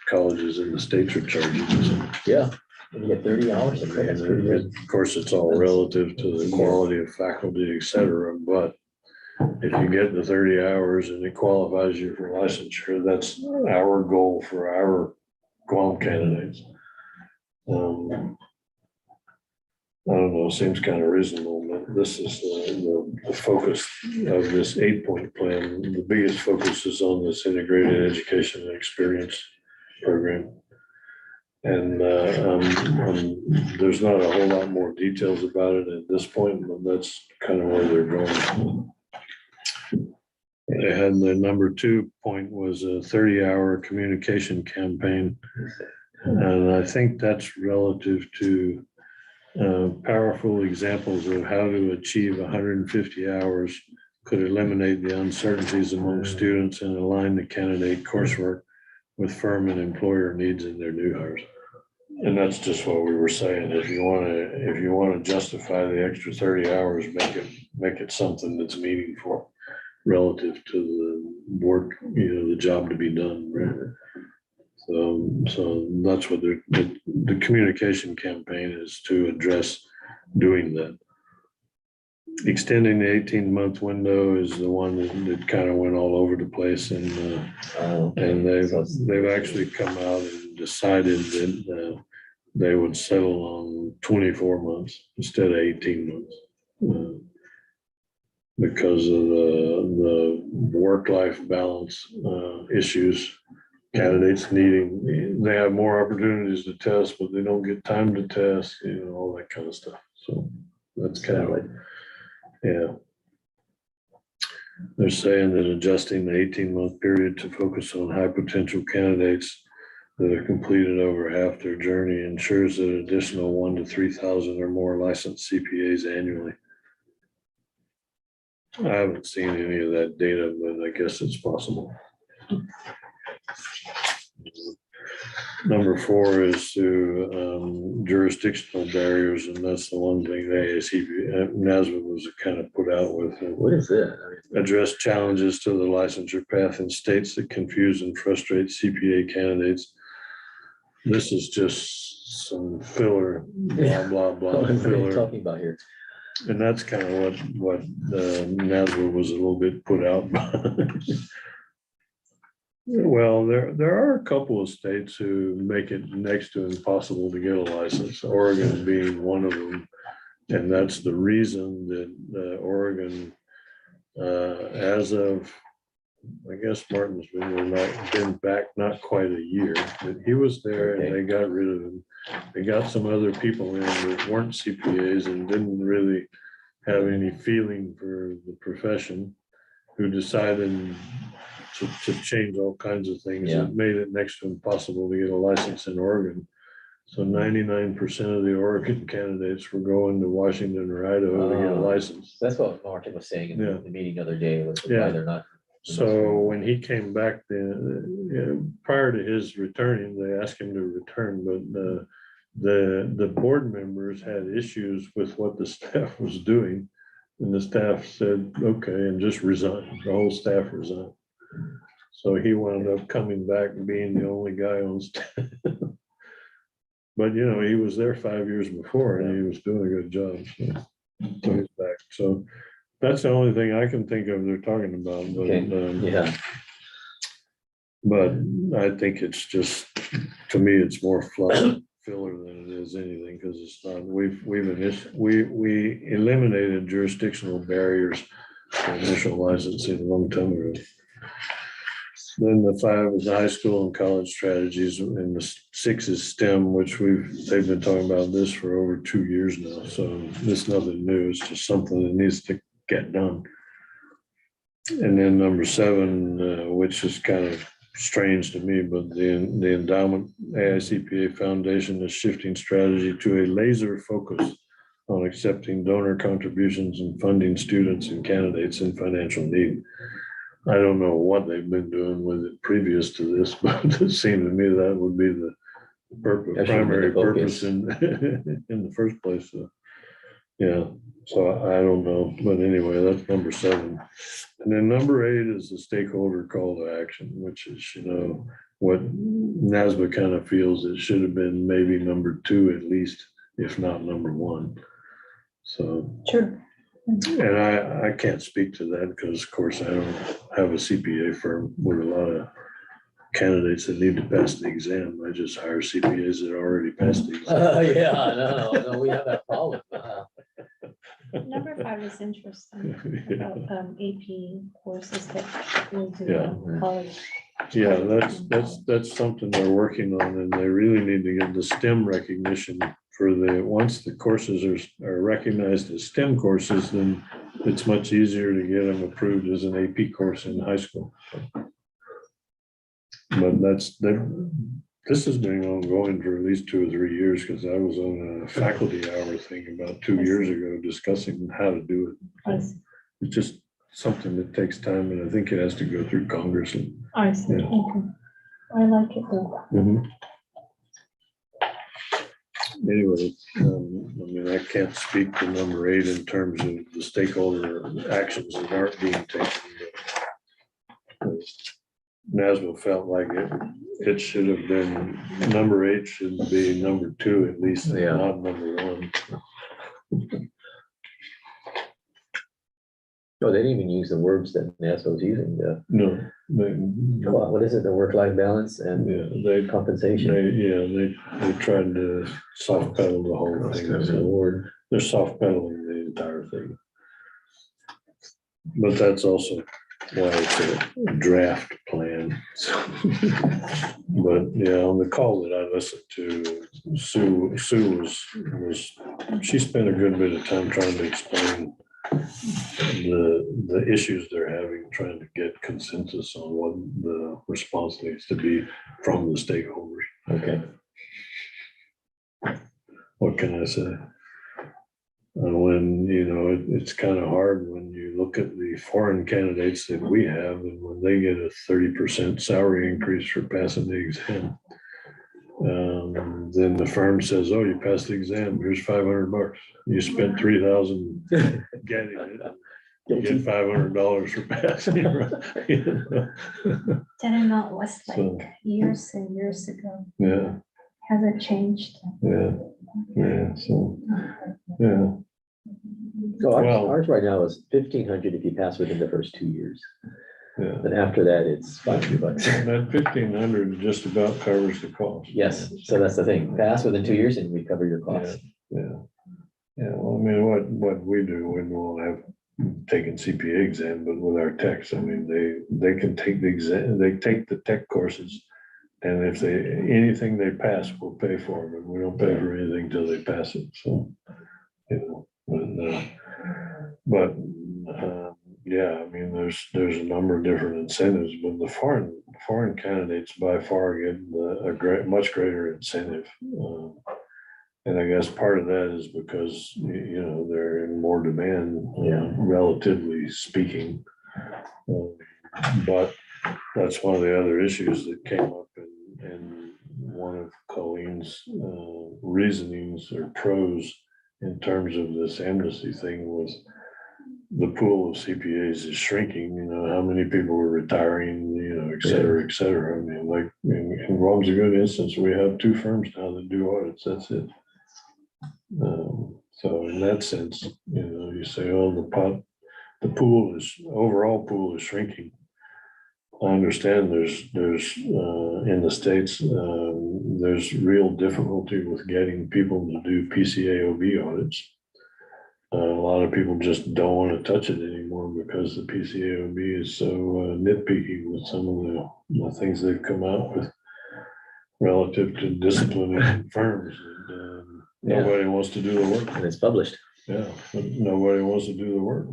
colleges in the States are charging. So, Yeah, you get 30 hours of credit. That's pretty good. of course, it's all relative to the quality of faculty, et cetera, but if you get the 30 hours and it qualifies you for licensure, that's our goal for our Guam candidates. I don't know, seems kind of reasonable, but this is the focus of this 8-point plan. The biggest focus is on this integrated education and experience program. And there's not a whole lot more details about it at this point, but that's kind of where they're going. They had the number 2 point was a 30-hour communication campaign. And I think that's relative to powerful examples of how to achieve 150 hours could eliminate the uncertainties among students and align the candidate coursework with firm and employer needs in their new hires. And that's just what we were saying. If you want to justify the extra 30 hours, make it something that's meaningful relative to the work, the job to be done. Right? So that's what the communication campaign is, to address doing that. Extending the 18-month window is the one that kind of went all over the place, and they've actually come out and decided that they would settle on 24 months instead of 18 months because of the work-life balance issues. Candidates they have more opportunities to test, but they don't get time to test, all that kind of stuff. So that's kind of like, yeah. They're saying that adjusting the 18-month period to focus on high potential candidates that have completed over half their journey ensures that additional 1,000 to 3,000 or more licensed CPAs annually. I haven't seen any of that data, but I guess it's possible. Number 4 is to jurisdictional barriers, and that's the one thing the AACP NASBA was kind of put out with. What is that? Address challenges to the licensure path in states that confuse and frustrate CPA candidates. This is just some filler, blah, blah, blah. What are you Filler. talking about here? And that's kind of what NASBA was a little bit put out by. Well, there are a couple of states who make it next to impossible to get a license, Oregon being one of them. And that's the reason that Oregon, as of, I guess Martin's been back not quite a year, but he was there and they got rid of him. They got some other people in that weren't CPAs and didn't really have any feeling for the profession, who decided to change all kinds of things. Yeah. It made it next to impossible to get a license in Oregon. So 99% of the Oregon candidates were going to Washington or Idaho to get a license. That's what Martin was saying in the meeting the other day, was Yeah. why they're not. So when he came back, prior to his returning, they asked him to return, but the board members had issues with what the staff was doing. And the staff said, okay, and just resigned. The whole staff resigned. So he wound up coming back and being the only guy on staff. But, he was there 5 years before and he was doing a good job. So he's back. So that's the only thing I can think of they're talking about. But, Yeah. But I think it's just, to me, it's more filler than it is anything, because it's not. We eliminated jurisdictional barriers for initial licensing a long time ago. Then the 5 is high school and college strategies, and the 6 is STEM, which they've been talking about this for over 2 years now. So it's nothing new. It's just something that needs to get done. And then number 7, which is kind of strange to me, but the endowment AICPA Foundation is shifting strategy to a laser focus on accepting donor contributions and funding students and candidates in financial need. I don't know what they've been doing with it previous to this, but it seemed to me that would be the purpose, That should have been the primary purpose focus. in the first place. Yeah, so I don't know, but anyway, that's number 7. And then number 8 is the stakeholder call to action, which is, what NASBA kind of feels it should have been maybe number 2 at least, if not number 1. So, Sure. and I can't speak to that because of course I don't have a CPA firm with a lot of candidates that need to pass the exam. I just hire CPAs that already passed the exam. Yeah, no, we have that problem. Number 5 is interesting about AP courses that we'll do Yeah. in college. Yeah, that's something they're working on, and they really need to get the STEM recognition for once the courses are recognized as STEM courses, then it's much easier to get them approved as an AP course in high school. But this has been ongoing for at least 2 or 3 years, because I was on a faculty hour thing about 2 years ago discussing how to do it. I see. It's just something that takes time, and I think it has to go through Congress. I see. Yeah. Okay. I like it though. Anyway, I can't speak to number 8 in terms of the stakeholder actions that aren't being taken. NASBA felt like it should have been, number 8 should be number 2 at least, Yeah. not number 1. Oh, they didn't even use the words that NASA was using, No, what is it, the work-life balance and compensation? they tried to soft pedal the whole That's thing. kind of an So award. they're soft pedaling the entire thing. But that's also why it's a draft plan. So, but yeah, on the call that I listened to, Sue she spent a good bit of time trying to explain the issues they're having, trying to get consensus on what the response needs to be from the stakeholders. Okay. What can I say? When, it's kind of hard when you look at the foreign candidates that we have, and when they get a 30% salary increase for passing the exam, then the firm says, "Oh, you passed the exam, here's $500. You spent $3,000 getting it. You get $500 for passing." That amount was like So- years and years ago. Yeah, Has it changed? yeah, so, yeah. So Well- ours right now is 1,500 if you pass within the first 2 years. Yeah, Then after that, it's $500. that 1,500 just about covers the cost. Yes, so that's the thing. Pass within 2 years and we cover your costs. Yeah, well, what we do, we won't have taken CPA exam, but with our techs, they can take the exam, they take the tech courses. And if anything they pass, we'll pay for them, and we don't pay for anything till they pass it, so. Yeah, there's a number of different incentives, but the foreign candidates by far get much greater incentive. And I guess part of that is because, they're in more demand, relatively speaking. But that's one of the other issues that came up in one of Colleen's reasonings or pros in terms of this amnesty thing was the pool of CPAs is shrinking. How many people are retiring, et cetera, et cetera. Like in Guam's a good instance, we have 2 firms now that do audits, that's it. So in that sense, you say, oh, the overall pool is shrinking. I understand there's in the States, there's real difficulty with getting people to do PCAOB audits. A lot of people just don't want to touch it anymore because the PCAOB is so nitpicky with some of the things they've come out with relative to disciplining firms. And, nobody wants to do the work. And it's published. Yeah, but nobody wants to do the work.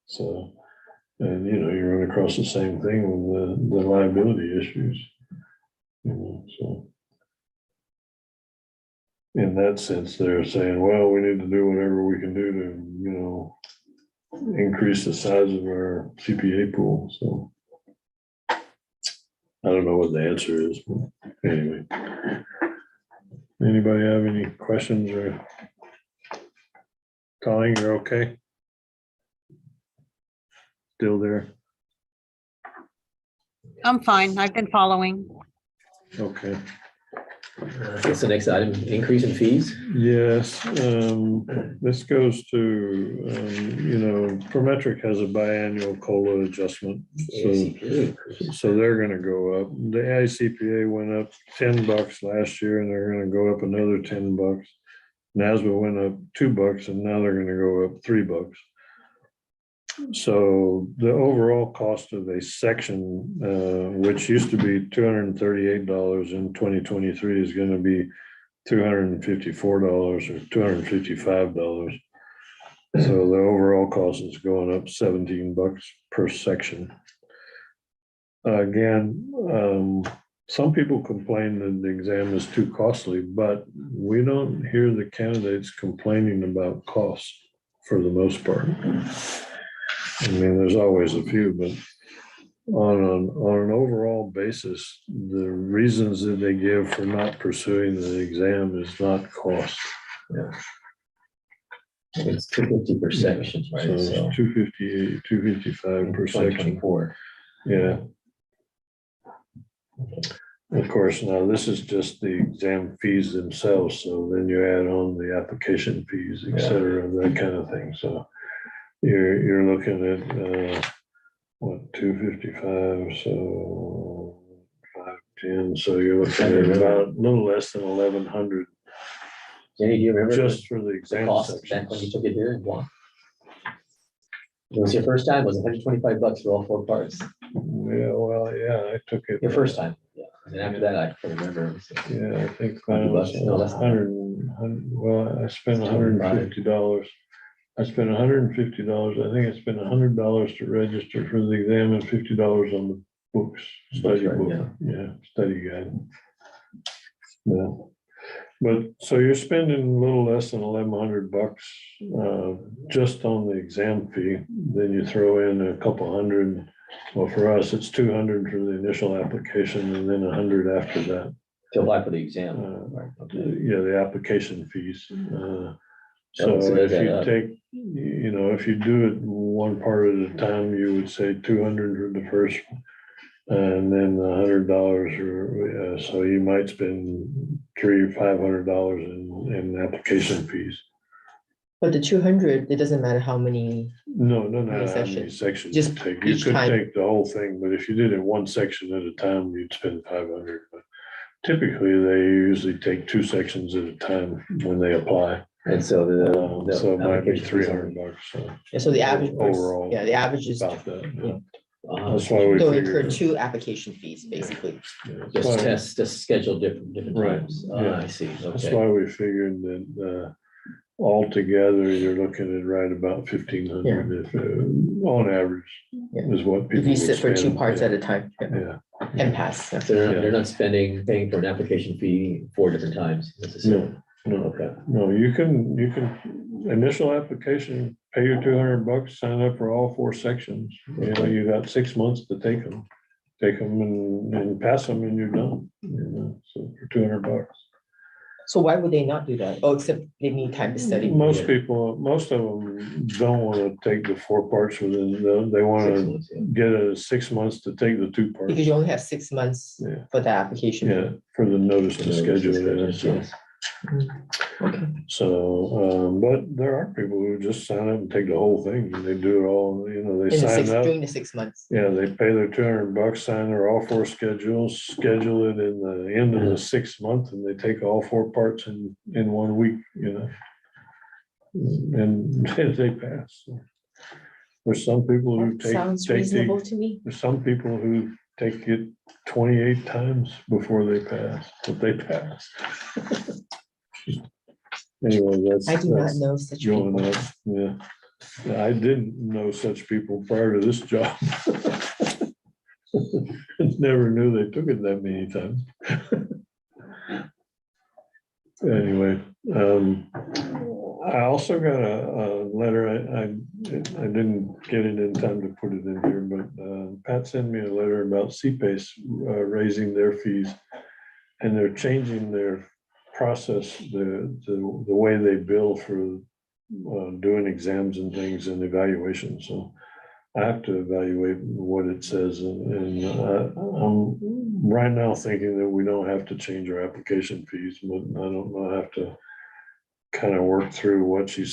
So, and you run across the same thing with the liability issues. So in that sense, they're saying, well, we need to do whatever we can do to, increase the size of our CPA pool, so. I don't know what the answer is, but anyway. Anybody have any questions or? Connie, you're okay? Still there? I'm fine. I've been following. Okay. What's the next item? Increase in fees? Yes, this goes to, Prometric has a biannual COLA adjustment. So they're gonna go up. The ICPA went up $10 last year and they're gonna go up another $10. NASBA went up $2 and now they're gonna go up $3. So the overall cost of a section, which used to be $238 in 2023 is gonna be $254 or $255. So the overall cost is going up $17 per section. Again, some people complain that the exam is too costly, but we don't hear the candidates complaining about costs for the most part. I mean, there's always a few, but on an overall basis, the reasons that they give for not pursuing the exam is not cost. Yeah. It's 250 per section, right? So it's 258, 255 per section. 2024. Yeah. Of course, now this is just the exam fees themselves. So then you add on the application fees, et cetera, that kind of thing. So you're looking at, 255, so 510. So you're looking at about a little less than 1,100 Jenny, do you remember just for the the exam cost back when you took it here in Guam? It was your first time, it was $125 for all 4 parts. Yeah, well, yeah, I took it. Your first time, yeah. And after that, I can't remember. Yeah, I think $100 mine was no, less than that. 100, well, I spent $150. I spent $150. I think I spent $100 to register for the exam and $50 on the books, study right, book, yeah, study guide. Yeah. But so you're spending a little less than $1,100 just on the exam fee. Then you throw in a couple hundred. Well, for us, it's 200 for the initial application and then 100 after that. To apply for the exam. Right, okay. Yeah, the application fees. So so if that you up. take, if you do it one part at a time, you would say 200 for the first. And then $100, or so you might spend $300 or $500 in application fees. But the 200, it doesn't matter how many, No, how many sections. sections Just you take. You each could time. take the whole thing, but if you did it one section at a time, you'd spend 500. But typically, they usually take 2 sections at a time when they apply. And so So it might be application fees are- $300. So and so the average, overall, yeah, the average is, about that. Yeah. That's That's why we they'll figured. incur 2 application fees, basically. Yeah, that's Just why- test, just schedule different Right, times. yeah. I see, That's okay. why we figured that altogether, you're looking at right about 1,500 if, on average, Yeah. is what people If you would sit for 2 spend. parts Yeah, at a time, yeah, Yeah, and pass. yeah. So they're not paying for an application fee 4 different times necessarily. no, Okay. no, you can, initial application, pay your $200, sign up for all 4 sections. You got 6 months to take them and pass them and you're done, so for $200. So why would they not do that? Oh, except they need time to study. Most of them don't want to take the 4 parts within, they want 6 to months, yeah. get 6 months to take the 2 parts. Because you only have 6 months Yeah. for the application. Yeah, for the notice to schedule it. So- Yes. Okay. So, but there are people who just sign up and take the whole thing and they do it all, they In the sign up. during the 6 months. Yeah, they pay their $200, sign their all 4 schedules, schedule it in the end of the 6th month, and they take all 4 parts in 1 week, and they pass. There's some people who That sounds reasonable to me. there's some people who take it 28 times before they pass, but they pass. Anyway, I do not that's know such going people. up, yeah. Yeah, I didn't know such people prior to this job. Never knew they took it that many times. anyway, I also got a letter, I didn't get it in time to put it in here, but Pat sent me a letter about CPACE raising their fees. And they're changing their process, the way they bill for doing exams and things and evaluations. So I have to evaluate what it says, and I'm right now thinking that we don't have to change our application fees, but I don't know, I have to kind of work through what she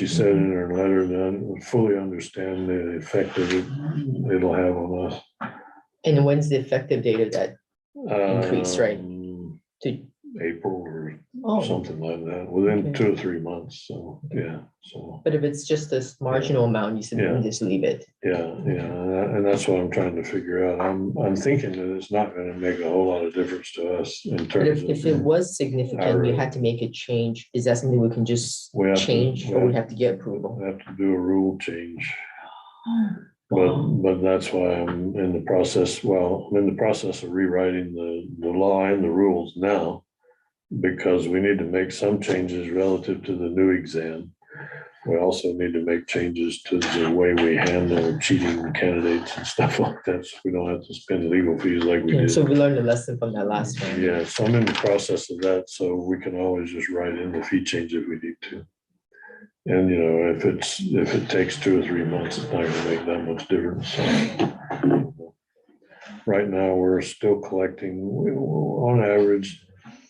said in her letter, and fully understand the effect that it'll have on us. And when's the effective date of that increase, right? To, April or oh, something like that, within Okay. 2 or 3 months, so, yeah, so, but if it's just this marginal amount, you said Yeah. just leave it. yeah, and that's what I'm trying to figure out. I'm thinking that it's not gonna make a whole lot of difference to us in But terms if it of. was significant, we had to make a change, is that something we can just We have to- change, we or we have- have to get approval? I have to do a rule change. But that's why I'm in the process, well, I'm in the process of rewriting the law and the rules now, because we need to make some changes relative to the new exam. We also need to make changes to the way we handle cheating candidates and stuff like that, so we don't have to spend legal fees like we Yeah, did. so we learned a lesson from that last one. Yeah, so I'm in the process of that, so we can always just write in the fee change if we need to. And, you know, if it takes 2 or 3 months, it's not gonna make that much difference. So, right now, we're still collecting, on average,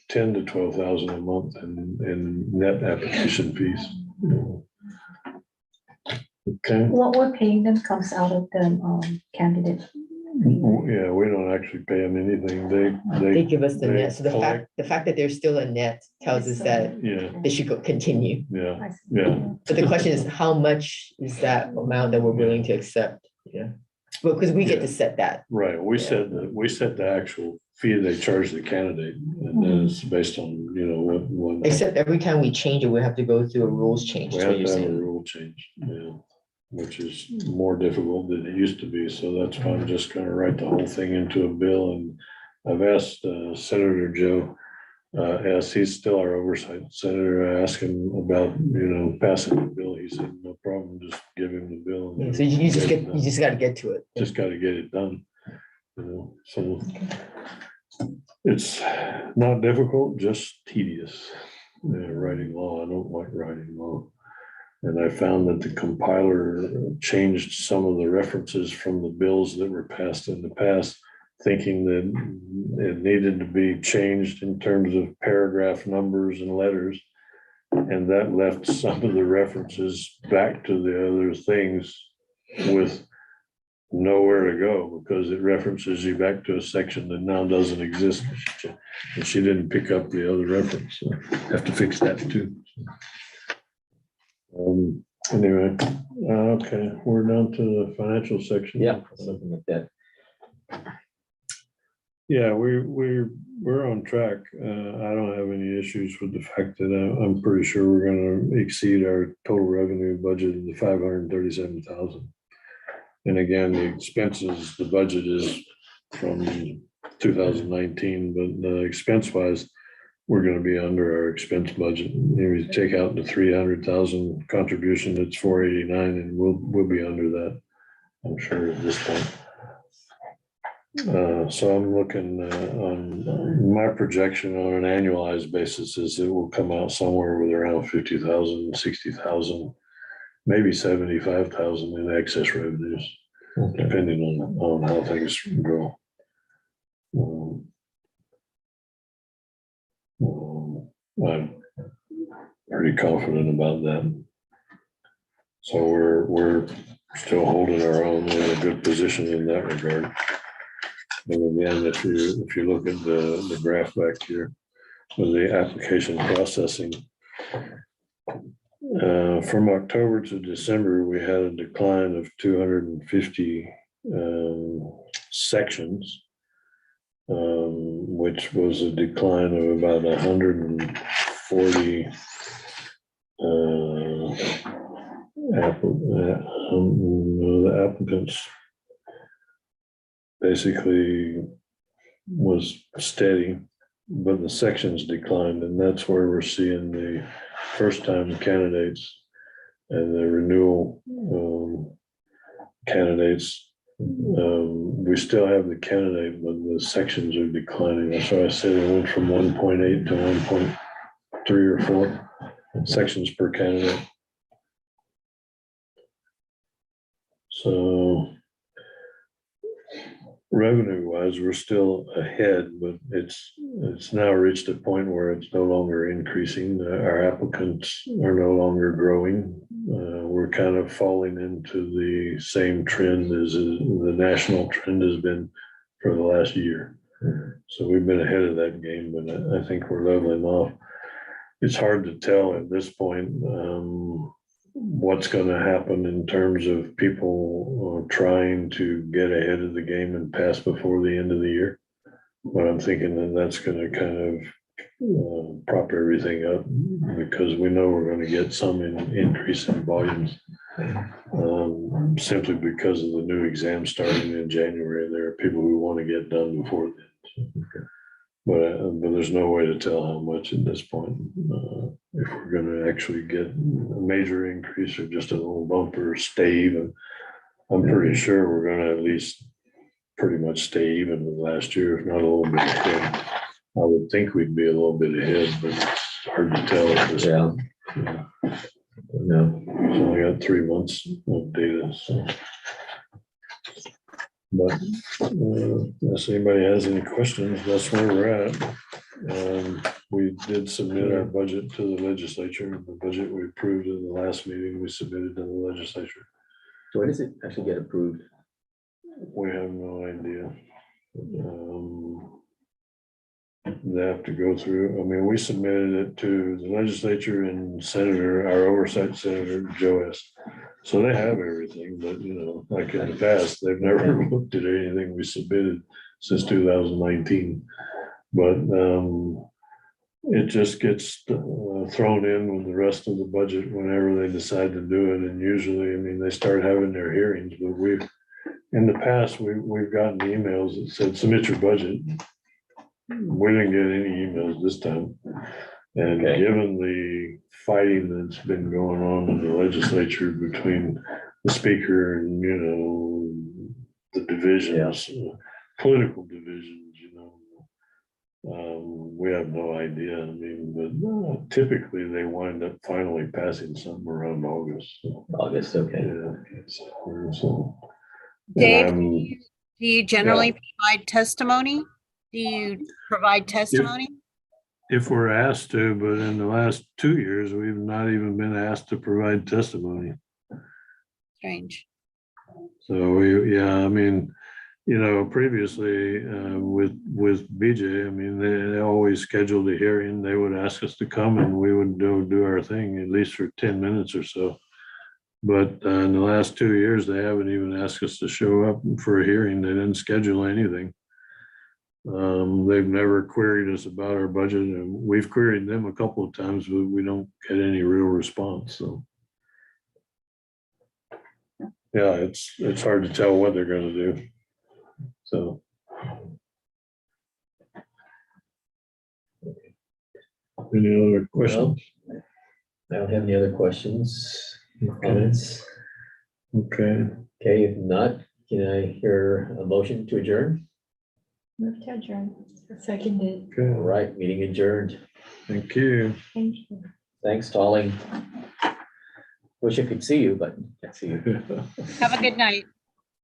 10 to 12,000 a month in net application fees. Okay, What we're paying them comes out of the candidate. yeah, we don't actually pay them anything. They give us the they net, so the fact that there's still a net tells us that Yeah, they should go continue. yeah, yeah. But the question is, how much is that amount that we're willing to accept? Yeah, well, because we get to set that. Right, we Yeah. set the actual fee they charge the candidate, and then it's based on, you know, what. Except every time we change it, we have to go through a rules change, We is have what you're to have a saying. rule change, yeah, which is more difficult than it used to be, so that's why I'm just gonna write the whole thing into a bill, and I've asked Senator Joe, as he's still our oversight senator, I asked him about, you know, passing the bill, he said, no problem, just give him the bill. and Yeah, so you just get it you done. just gotta get to it. Just gotta get it done, you know, so. It's not difficult, just tedious, writing law. I don't like writing law. And I found that the compiler changed some of the references from the bills that were passed in the past, thinking that it needed to be changed in terms of paragraph numbers and letters. And that left some of the references back to the other things with nowhere to go, because it references you back to a section that now doesn't exist. And she didn't pick up the other reference, so have to fix that too. Anyway, okay, we're down to the financial section. Yeah, something like that. Yeah, we're on track. I don't have any issues with the fact that I'm pretty sure we're gonna exceed our total revenue budget of the 537,000. And again, the expenses, the budget is from 2019, but the expense wise, we're gonna be under our expense budget. Maybe take out the 300,000 contribution, it's 489, and we'll be under that, I'm sure at this point. So I'm looking on my projection on an annualized basis is it will come out somewhere with around 50,000, 60,000, maybe 75,000 in excess revenues, depending on how things go. I'm pretty confident about that. So we're still holding our own. We're in a good position in that regard. And again, if you look at the graph back here with the application processing, from October to December, we had a decline of 250 sections, which was a decline of about 140 the applicants basically was steady. but the sections declined, and that's where we're seeing the first-time candidates and the renewal candidates. We still have the candidate, but the sections are declining. That's why I said it went from 1.8 to 1.3 or 4 sections per candidate. So revenue wise, we're still ahead, but it's now reached a point where it's no longer increasing. Our applicants are no longer growing. We're kind of falling into the same trend as the national trend has been for the last year. So we've been ahead of that game, but I think we're leveling off. It's hard to tell at this point what's going to happen in terms of people trying to get ahead of the game and pass before the end of the year. But I'm thinking that that's going to kind of prop everything up, because we know we're going to get some increase in volumes simply because of the new exam starting in January. There are people who want to get done before then. But there's no way to tell how much at this point, if we're going to actually get a major increase or just a little bump or stay even. I'm pretty sure we're going to at least pretty much stay even with last year, if not a little bit ahead. I would think we'd be a little bit ahead, but it's hard to tell at this point. Yeah. No. So I got 3 months of data, so. But unless anybody has any questions, that's where we're at. We did submit our budget to the legislature. The budget we approved in the last meeting, we submitted to the legislature. So when does it actually get approved? We have no idea. They have to go through, I mean, we submitted it to the legislature and Senator, our oversight Senator, Joe S. So they have everything, but like in the past, they've never looked at anything we submitted since 2019. But it just gets thrown in with the rest of the budget whenever they decide to do it. And usually, I mean, they start having their hearings, but in the past, we've gotten emails that said, submit your budget. We didn't get any emails this time. And Okay. given the fighting that's been going on in the legislature between the speaker and, the divisions, political divisions, we have no idea. I mean, but typically they wind up finally passing something around August. So, August, okay. yeah. So, Dave, and do you generally provide testimony? Do you provide testimony? if we're asked to, but in the last 2 years, we've not even been asked to provide testimony. Strange. So previously with BJ, I mean, they always scheduled a hearing. They would ask us to come and we would do our thing at least for 10 minutes or so. But in the last 2 years, they haven't even asked us to show up for a hearing. They didn't schedule anything. They've never queried us about our budget, and we've queried them a couple of times, but we don't get any real response. So yeah, it's hard to tell what they're going to do. So any other questions? I don't have any other questions, comments. Okay. Okay, if not, can I hear a motion to adjourn? Move to adjourn. Seconded. All Okay. right, meeting adjourned. Thank you. Thank you. Thanks, Tolling. Wish I could see you, but can't see you. Have a good night.